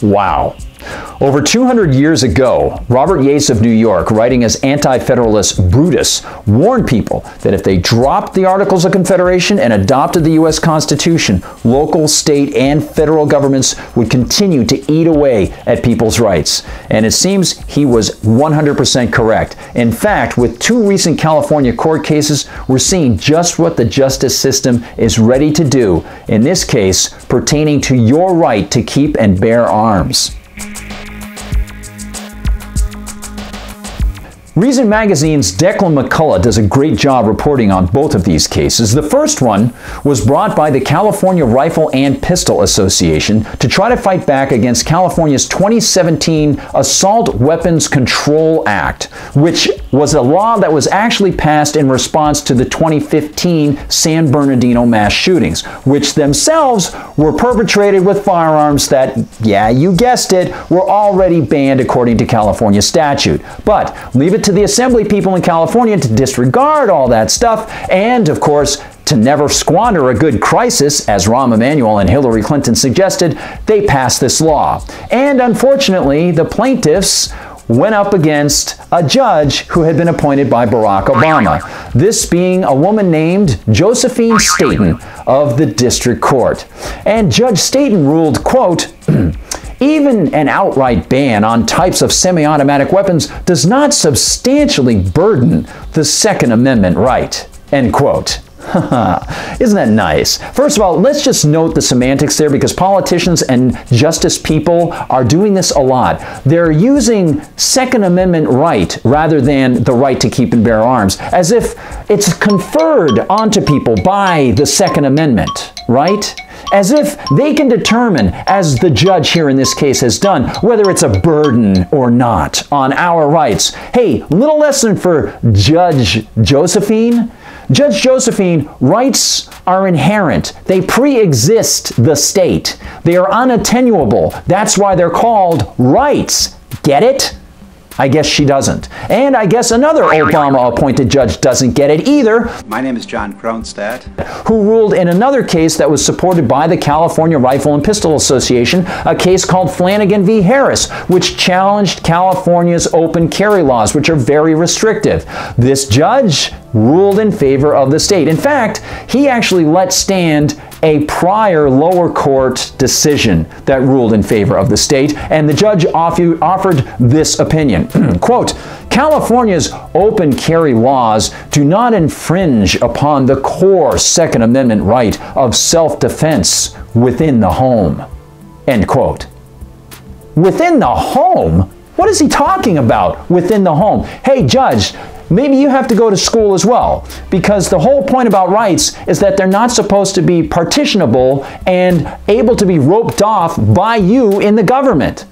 Wow. Over 200 years ago, Robert Yates of New York, writing as anti-federalist Brutus, warned people that if they dropped the Articles of Confederation and adopted the U.S. Constitution, local, state, and federal governments would continue to eat away at people's rights. And it seems he was 100% correct. In fact, with two recent California court cases, we're seeing just what the justice system is ready to do, in this case, pertaining to your right to keep and bear arms. Reason Magazine's Declan McCullough does a great job reporting on both of these cases. The first one was brought by the California Rifle and Pistol Association to try to fight back against California's 2017 Assault Weapons Control Act, which was a law that was actually passed in response to the 2015 San Bernardino mass shootings, which themselves were perpetrated with firearms that, yeah, you guessed it, were already banned according to California statute. But leave it to the assembly people in California to disregard all that stuff and, of course, to never squander a good crisis, as Rahm Emanuel and Hillary Clinton suggested. They passed this law. And unfortunately, the plaintiffs went up against a judge who had been appointed by Barack Obama, this being a woman named Josephine Staten of the District Court. And Judge Staten ruled, quote, even an outright ban on types of semi-automatic weapons does not substantially burden the Second Amendment right, end quote. Isn't that nice? First of all, let's just note the semantics there, because politicians and justice people are doing this a lot. They're using Second Amendment right rather than the right to keep and bear arms, as if it's conferred onto people by the Second Amendment, right? As if they can determine, as the judge here in this case has done, whether it's a burden or not on our rights. Hey, little lesson for Judge Josephine. Judge Josephine, rights are inherent. They pre-exist the state. They are unattenuable. That's why they're called rights. Get it? I guess she doesn't. And I guess another Obama-appointed judge doesn't get it either. My name is John Kronstadt, who ruled in another case that was supported by the California Rifle and Pistol Association, a case called Flanagan v. Harris, which challenged California's open carry laws, which are very restrictive. This judge ruled in favor of the state. In fact, he actually let stand a prior lower court decision that ruled in favor of the state, and the judge offered this opinion. Quote, California's open carry laws do not infringe upon the core Second Amendment right of self-defense within the home. End quote. Within the home? What is he talking about, within the home? Hey, judge, maybe you have to go to school as well, because the whole point about rights is that they're not supposed to be partitionable and able to be roped off by you in the government.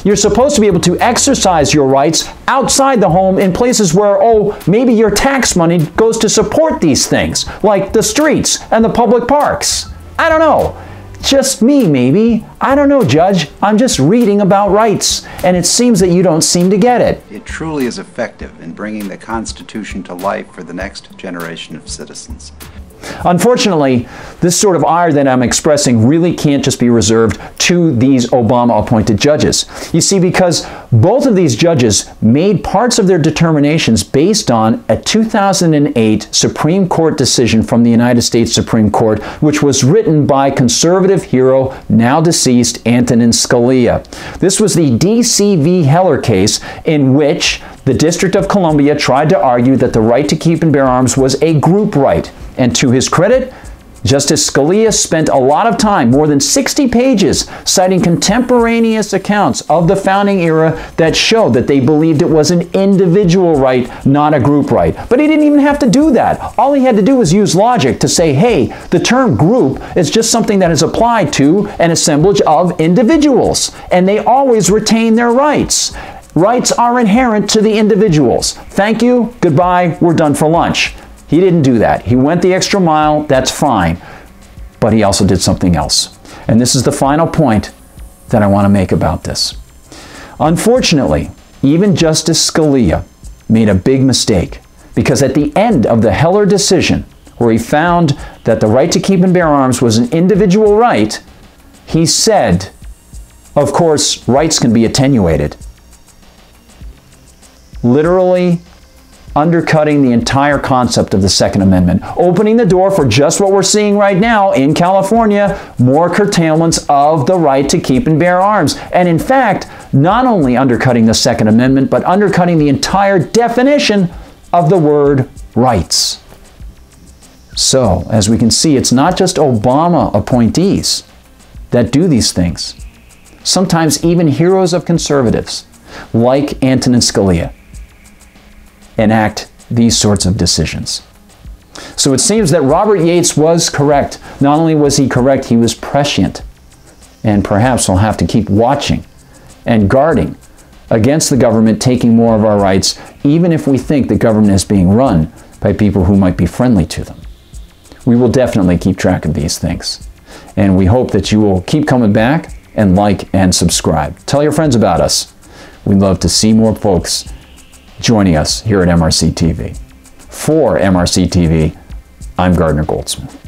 You're supposed to be able to exercise your rights outside the home in places where, oh, maybe your tax money goes to support these things, like the streets and the public parks. I don't know. Just me, maybe. I don't know, Judge. I'm just reading about rights, and it seems that you don't seem to get it. It truly is effective in bringing the Constitution to life for the next generation of citizens. Unfortunately, this sort of ire that I'm expressing really can't just be reserved to these Obama-appointed judges. You see, because both of these judges made parts of their determinations based on a 2008 Supreme Court decision from the United States Supreme Court, which was written by conservative hero, now deceased, Antonin Scalia. This was the D.C. v. Heller case, in which the District of Columbia tried to argue that the right to keep and bear arms was a group right. And to his credit, Justice Scalia spent a lot of time, more than 60 pages, citing contemporaneous accounts of the founding era that showed that they believed it was an individual right, not a group right. But he didn't even have to do that. All he had to do was use logic to say, hey, the term group is just something that is applied to an assemblage of individuals, and they always retain their rights. Rights are inherent to the individuals. Thank you, goodbye, we're done for lunch. He didn't do that. He went the extra mile, that's fine. But he also did something else. And this is the final point that I want to make about this. Unfortunately, even Justice Scalia made a big mistake, because at the end of the Heller decision, where he found that the right to keep and bear arms was an individual right, he said, Of course, rights can be attenuated, literally undercutting the entire concept of the Second Amendment, opening the door for just what we're seeing right now in California, more curtailments of the right to keep and bear arms. And in fact, not only undercutting the Second Amendment, but undercutting the entire definition of the word rights. So, as we can see, it's not just Obama appointees that do these things. Sometimes even heroes of conservatives, like Antonin Scalia, enact these sorts of decisions. So it seems that Robert Yates was correct. Not only was he correct, he was prescient. And perhaps we'll have to keep watching and guarding against the government taking more of our rights, even if we think the government is being run by people who might be friendly to them. We will definitely keep track of these things. And we hope that you will keep coming back and like and subscribe. Tell your friends about us. We'd love to see more folks joining us here at MRC TV. For MRC TV, I'm Gardner Goldsmith.